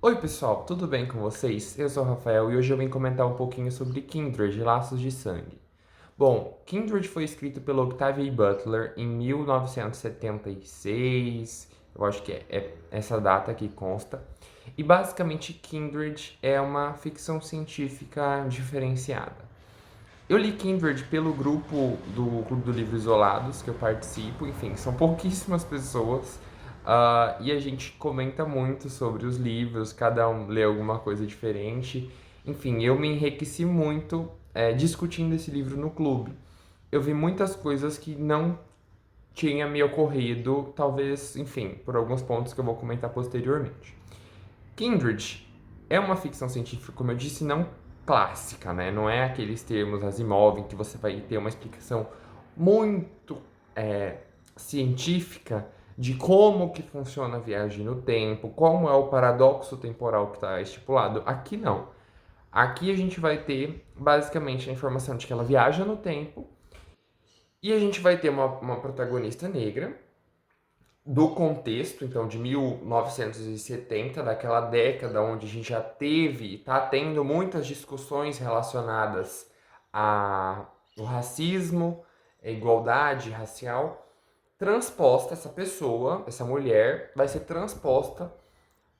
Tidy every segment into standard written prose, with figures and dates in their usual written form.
Oi pessoal, tudo bem com vocês? Eu sou o Rafael e hoje eu vim comentar um pouquinho sobre Kindred, Laços de Sangue. Bom, Kindred foi escrito pelo Octavia Butler em 1976, eu acho que é essa data que consta. E basicamente Kindred é uma ficção científica diferenciada. Eu li Kindred pelo grupo do Clube do Livro Isolados, que eu participo, enfim, são pouquíssimas pessoas, e a gente comenta muito sobre os livros, cada um lê alguma coisa diferente. Enfim, eu me enriqueci muito discutindo esse livro no clube. Eu vi muitas coisas que não tinha me ocorrido, talvez, enfim, por alguns pontos que eu vou comentar posteriormente. Kindred é uma ficção científica, como eu disse, não clássica, né? Não é aqueles termos Asimov em que você vai ter uma explicação muito é, científica de como que funciona a viagem no tempo, como é o paradoxo temporal que está estipulado. Aqui não. Aqui a gente vai ter basicamente a informação de que ela viaja no tempo e a gente vai ter uma protagonista negra do contexto, então, de 1970, daquela década onde a gente já teve, está tendo muitas discussões relacionadas ao racismo, a igualdade racial, transposta essa pessoa, essa mulher, vai ser transposta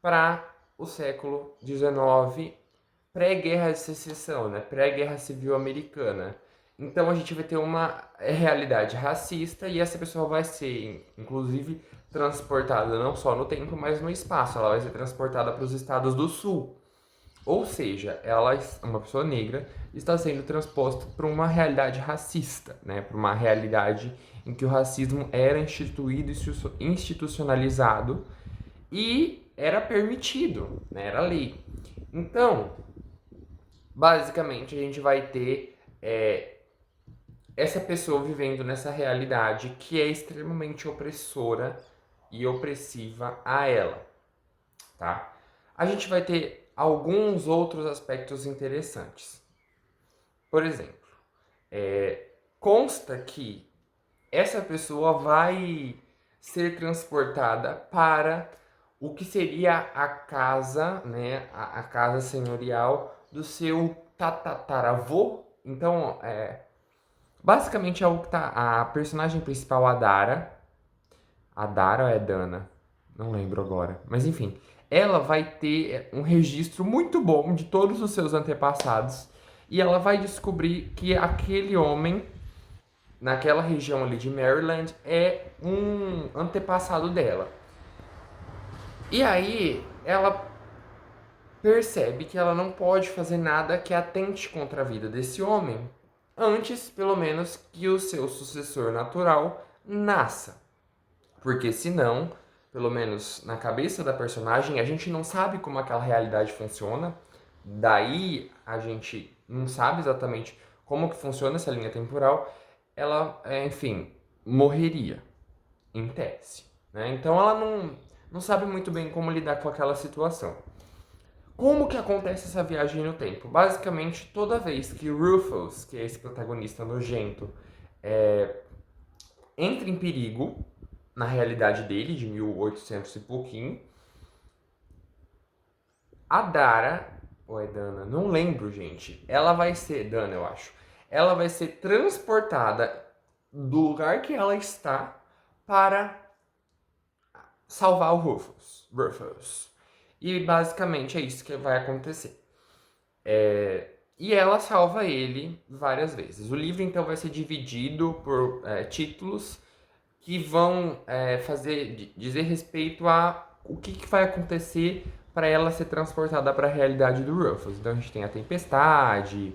para o século XIX, pré-guerra de secessão, né? Pré-guerra civil americana. Então a gente vai ter uma realidade racista e essa pessoa vai ser, inclusive, transportada não só no tempo, mas no espaço. Ela vai ser transportada para os estados do sul. Ou seja, ela, uma pessoa negra, está sendo transposta para uma realidade racista, né? Para uma realidade em que o racismo era instituído e institucionalizado e era permitido, né? Era lei. Então, basicamente, a gente vai ter essa pessoa vivendo nessa realidade que é extremamente opressora e opressiva a ela, tá? A gente vai ter alguns outros aspectos interessantes. Por exemplo, consta que essa pessoa vai ser transportada para o que seria a casa, né, a casa senhorial do seu tataravô. Então, basicamente é o que tá a personagem principal, a Dara ou é Dana? Não lembro agora. Mas enfim, ela vai ter um registro muito bom de todos os seus antepassados e ela vai descobrir que aquele homem naquela região ali de Maryland é um antepassado dela. E aí ela percebe que ela não pode fazer nada que atente contra a vida desse homem, antes, pelo menos, que o seu sucessor natural nasça. Porque senão, pelo menos na cabeça da personagem, a gente não sabe como aquela realidade funciona. Daí a gente não sabe exatamente como que funciona essa linha temporal. Ela, enfim, morreria, em tese. Né? Então ela não sabe muito bem como lidar com aquela situação. Como que acontece essa viagem no tempo? Basicamente, toda vez que Rufus, que é esse protagonista nojento, entra em perigo na realidade dele, de 1800 e pouquinho, a Dara, ou é Dana, não lembro, gente, ela vai ser, Dana, eu acho, ela vai ser transportada do lugar que ela está para salvar o Rufus. E basicamente é isso que vai acontecer. E ela salva ele várias vezes. O livro então vai ser dividido por títulos que vão dizer respeito a o que vai acontecer para ela ser transportada para a realidade do Rufus. Então a gente tem a Tempestade,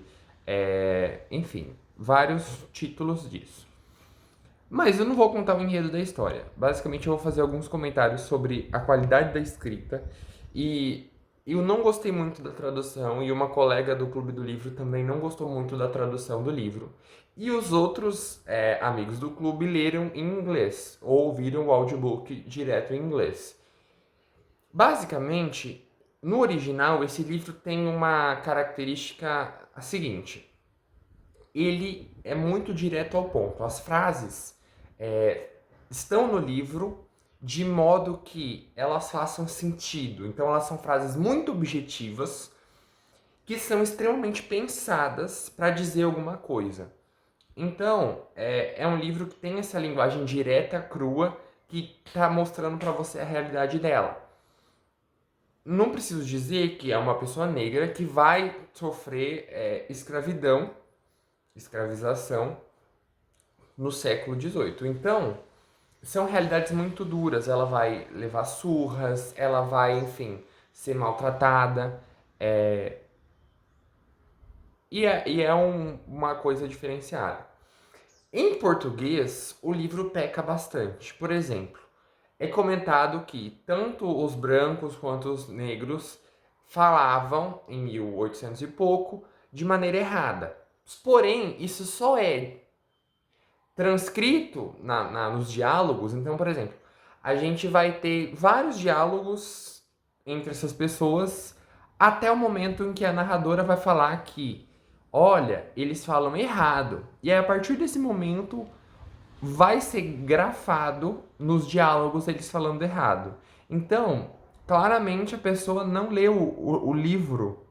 enfim, vários títulos disso. Mas eu não vou contar o enredo da história. Basicamente, eu vou fazer alguns comentários sobre a qualidade da escrita. E eu não gostei muito da tradução, e uma colega do Clube do Livro também não gostou muito da tradução do livro. E os outros amigos do clube leram em inglês, ou ouviram o audiobook direto em inglês. Basicamente, no original, esse livro tem uma característica a seguinte: ele é muito direto ao ponto. As frases é, estão no livro de modo que elas façam sentido. Então, elas são frases muito objetivas que são extremamente pensadas para dizer alguma coisa. Então, é um livro que tem essa linguagem direta, crua, que está mostrando para você a realidade dela. Não preciso dizer que é uma pessoa negra que vai sofrer escravidão, escravização no século XVIII. Então, são realidades muito duras. Ela vai levar surras, ela vai, enfim, ser maltratada. É, uma coisa diferenciada. Em português, o livro peca bastante. Por exemplo, é comentado que tanto os brancos quanto os negros falavam, em 1800 e pouco, de maneira errada. Porém, isso só é transcrito nos diálogos. Então, por exemplo, a gente vai ter vários diálogos entre essas pessoas até o momento em que a narradora vai falar que, olha, eles falam errado. E aí, a partir desse momento, vai ser grafado nos diálogos eles falando errado. Então, claramente a pessoa não leu o livro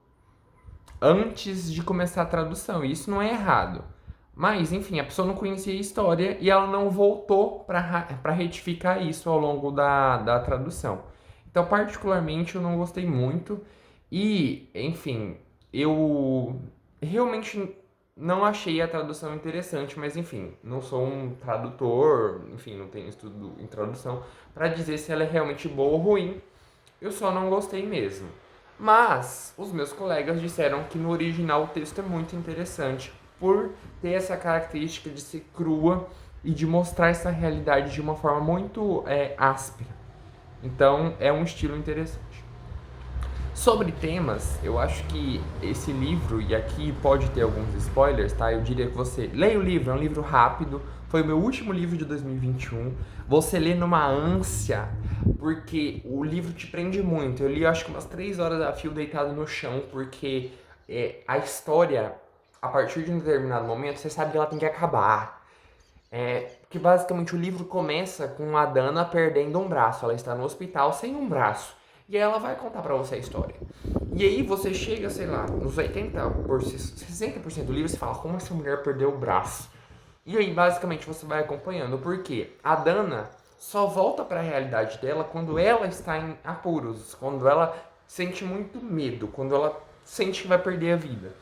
antes de começar a tradução. E isso não é errado. Mas, enfim, a pessoa não conhecia a história e ela não voltou para retificar isso ao longo da tradução. Então, particularmente, eu não gostei muito. E, enfim, eu realmente não achei a tradução interessante, mas enfim, não sou um tradutor, enfim, não tenho estudo em tradução para dizer se ela é realmente boa ou ruim. Eu só não gostei mesmo. Mas os meus colegas disseram que no original o texto é muito interessante por ter essa característica de ser crua e de mostrar essa realidade de uma forma muito áspera. Então é um estilo interessante. Sobre temas, eu acho que esse livro, e aqui pode ter alguns spoilers, tá? Eu diria que você leia o livro, é um livro rápido, foi o meu último livro de 2021. Você lê numa ânsia, porque o livro te prende muito. Eu li acho que umas 3 horas a fio deitado no chão, porque a história, a partir de um determinado momento, você sabe que ela tem que acabar. Que basicamente o livro começa com a Dana perdendo um braço. Ela está no hospital sem um braço. E aí ela vai contar pra você a história. E aí você chega, sei lá, nos 60% do livro, você fala, como essa mulher perdeu o braço? E aí basicamente você vai acompanhando, porque a Dana só volta pra realidade dela quando ela está em apuros, quando ela sente muito medo, quando ela sente que vai perder a vida.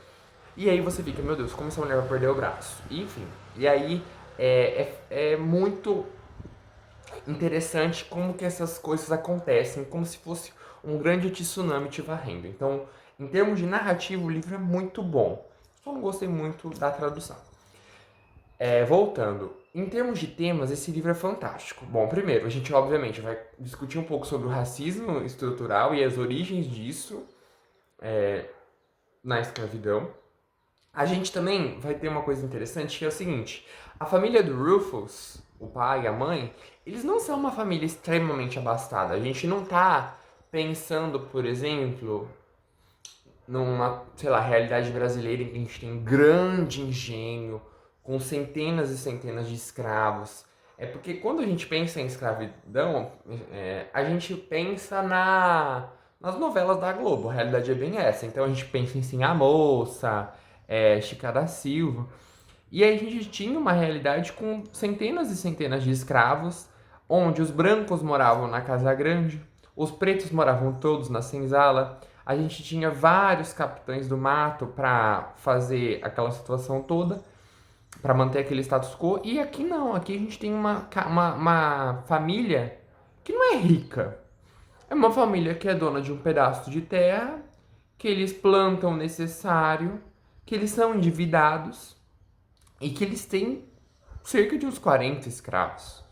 E aí você fica, meu Deus, como essa mulher vai perder o braço? E, enfim, e aí é muito interessante como que essas coisas acontecem, como se fosse um grande tsunami te varrendo. Então, em termos de narrativa, o livro é muito bom. Só não gostei muito da tradução. Voltando, em termos de temas, esse livro é fantástico. Bom, primeiro, a gente obviamente vai discutir um pouco sobre o racismo estrutural e as origens disso na escravidão. A gente também vai ter uma coisa interessante que é o seguinte: a família do Rufus, o pai e a mãe, eles não são uma família extremamente abastada. A gente não tá pensando, por exemplo, numa, sei lá, realidade brasileira em que a gente tem um grande engenho, com centenas e centenas de escravos. É porque quando a gente pensa em escravidão, a gente pensa nas novelas da Globo. A realidade é bem essa. Então a gente pensa em Sim a Moça, Chica da Silva. E aí a gente tinha uma realidade com centenas e centenas de escravos, onde os brancos moravam na Casa Grande, os pretos moravam todos na senzala. A gente tinha vários capitães do mato para fazer aquela situação toda, para manter aquele status quo. E aqui não, aqui a gente tem uma família que não é rica. É uma família que é dona de um pedaço de terra, que eles plantam o necessário, que eles são endividados e que eles têm cerca de uns 40 escravos.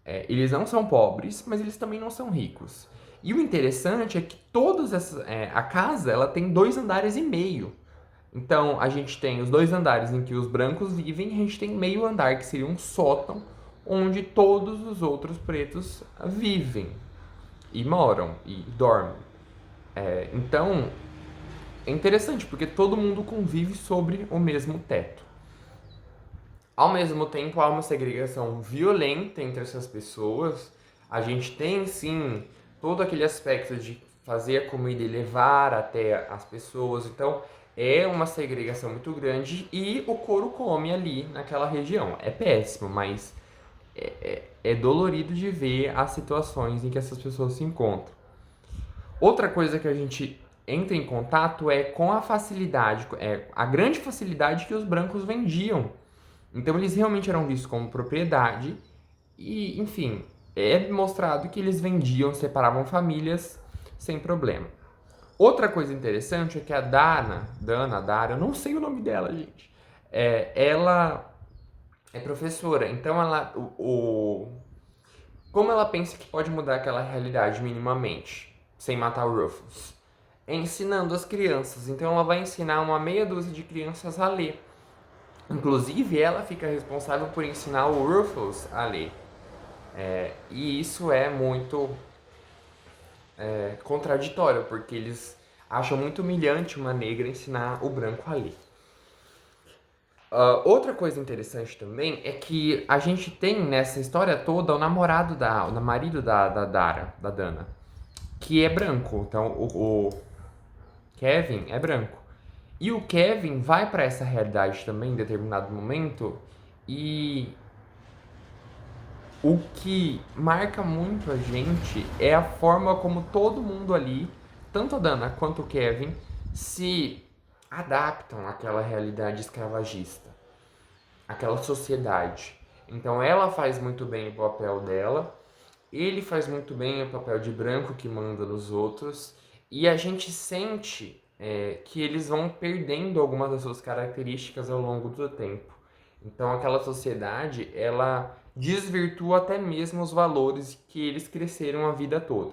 Eles não são pobres, mas eles também não são ricos. E o interessante é que todas essas, a casa ela tem 2,5 andares. Então a gente tem os 2 andares em que os brancos vivem e a gente tem meio andar que seria um sótão onde todos os outros pretos vivem e moram e dormem. Então é interessante porque todo mundo convive sobre o mesmo teto. Ao mesmo tempo, há uma segregação violenta entre essas pessoas. A gente tem, sim, todo aquele aspecto de fazer a comida e levar até as pessoas. Então, é uma segregação muito grande e o couro come ali naquela região. É péssimo, mas é dolorido de ver as situações em que essas pessoas se encontram. Outra coisa que a gente entra em contato é com a facilidade, a grande facilidade que os brancos vendiam. Então eles realmente eram vistos como propriedade e, enfim, é mostrado que eles vendiam, separavam famílias sem problema. Outra coisa interessante é que a Dara, eu não sei o nome dela, gente. Ela é professora, então como ela pensa que pode mudar aquela realidade minimamente, sem matar o Ruffles? É ensinando as crianças. Então ela vai ensinar uma meia dúzia de crianças a ler. Inclusive, ela fica responsável por ensinar o Ruffles a ler. E isso é muito contraditório, porque eles acham muito humilhante uma negra ensinar o branco a ler. Outra coisa interessante também é que a gente tem nessa história toda o marido da Dana, que é branco. Então o Kevin é branco. E o Kevin vai para essa realidade também em determinado momento e o que marca muito a gente é a forma como todo mundo ali, tanto a Dana quanto o Kevin, se adaptam àquela realidade escravagista, àquela sociedade. Então ela faz muito bem o papel dela, ele faz muito bem o papel de branco que manda nos outros, e a gente sente que eles vão perdendo algumas das suas características ao longo do tempo. Então aquela sociedade, ela desvirtua até mesmo os valores que eles cresceram a vida toda.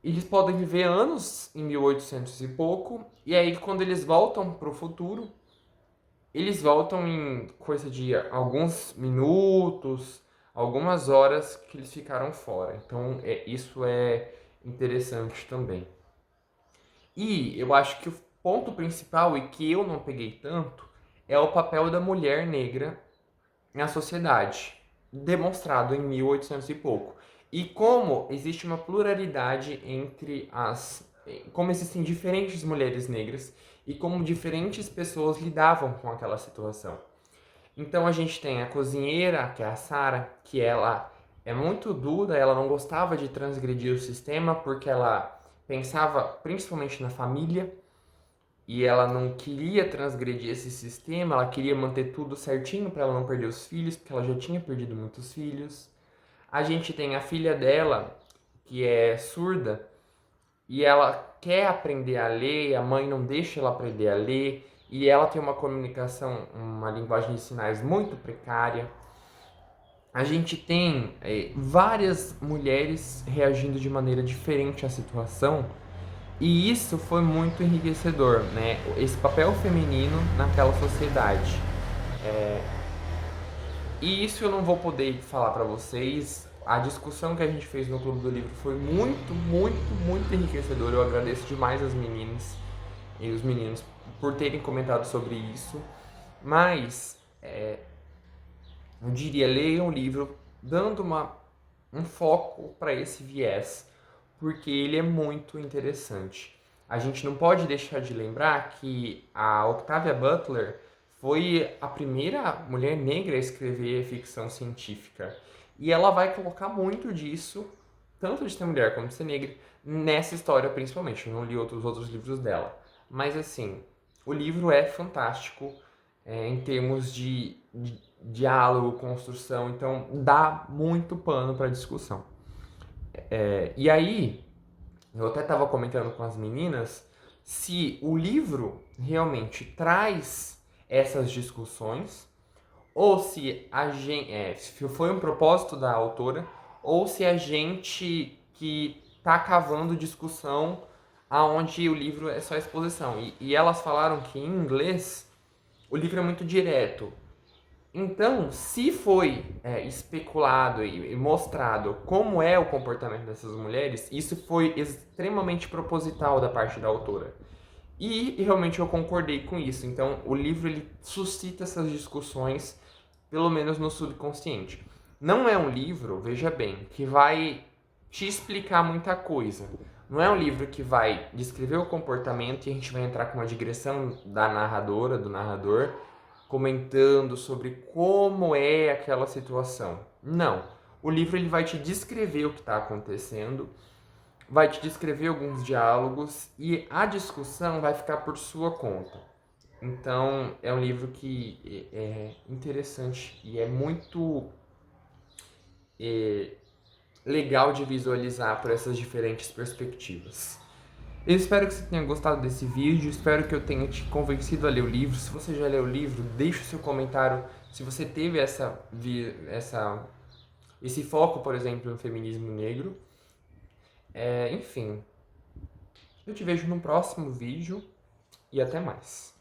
Eles podem viver anos em 1800 e pouco, e aí quando eles voltam para o futuro, eles voltam em coisa de alguns minutos, algumas horas que eles ficaram fora. Então isso é interessante também. E eu acho que o ponto principal, e que eu não peguei tanto, é o papel da mulher negra na sociedade, demonstrado em 1800 e pouco. E como existe uma pluralidade entre como existem diferentes mulheres negras e como diferentes pessoas lidavam com aquela situação. Então a gente tem a cozinheira, que é a Sarah, que ela é muito dura, ela não gostava de transgredir o sistema porque ela pensava principalmente na família e ela não queria transgredir esse sistema, ela queria manter tudo certinho para ela não perder os filhos, porque ela já tinha perdido muitos filhos. A gente tem a filha dela, que é surda, e ela quer aprender a ler, e a mãe não deixa ela aprender a ler, e ela tem uma comunicação, uma linguagem de sinais muito precária. A gente tem várias mulheres reagindo de maneira diferente à situação, e isso foi muito enriquecedor, né? Esse papel feminino naquela sociedade. E isso eu não vou poder falar pra vocês. A discussão que a gente fez no Clube do Livro foi muito, muito, muito enriquecedora. Eu agradeço demais as meninas e os meninos por terem comentado sobre isso. Mas eu diria, leiam o livro dando um foco para esse viés, porque ele é muito interessante. A gente não pode deixar de lembrar que a Octavia Butler foi a primeira mulher negra a escrever ficção científica. E ela vai colocar muito disso, tanto de ser mulher como de ser negra, nessa história principalmente. Eu não li os outros livros dela. Mas assim, o livro é fantástico em termos de diálogo, construção, então dá muito pano para discussão. E aí, eu até estava comentando com as meninas se o livro realmente traz essas discussões ou se se foi um propósito da autora ou se a gente que está cavando discussão aonde o livro é só exposição. E elas falaram que em inglês o livro é muito direto. Então, se foi especulado e mostrado como é o comportamento dessas mulheres, isso foi extremamente proposital da parte da autora. E realmente eu concordei com isso. Então, o livro ele suscita essas discussões, pelo menos no subconsciente. Não é um livro, veja bem, que vai te explicar muita coisa. Não é um livro que vai descrever o comportamento e a gente vai entrar com uma digressão da narradora, do narrador, comentando sobre como é aquela situação. Não. O livro ele vai te descrever o que está acontecendo, vai te descrever alguns diálogos e a discussão vai ficar por sua conta. Então, é um livro que é interessante e é muito legal de visualizar por essas diferentes perspectivas. Eu espero que você tenha gostado desse vídeo, espero que eu tenha te convencido a ler o livro. Se você já leu o livro, deixe o seu comentário se você teve esse foco, por exemplo, no feminismo negro. Enfim, eu te vejo no próximo vídeo e até mais.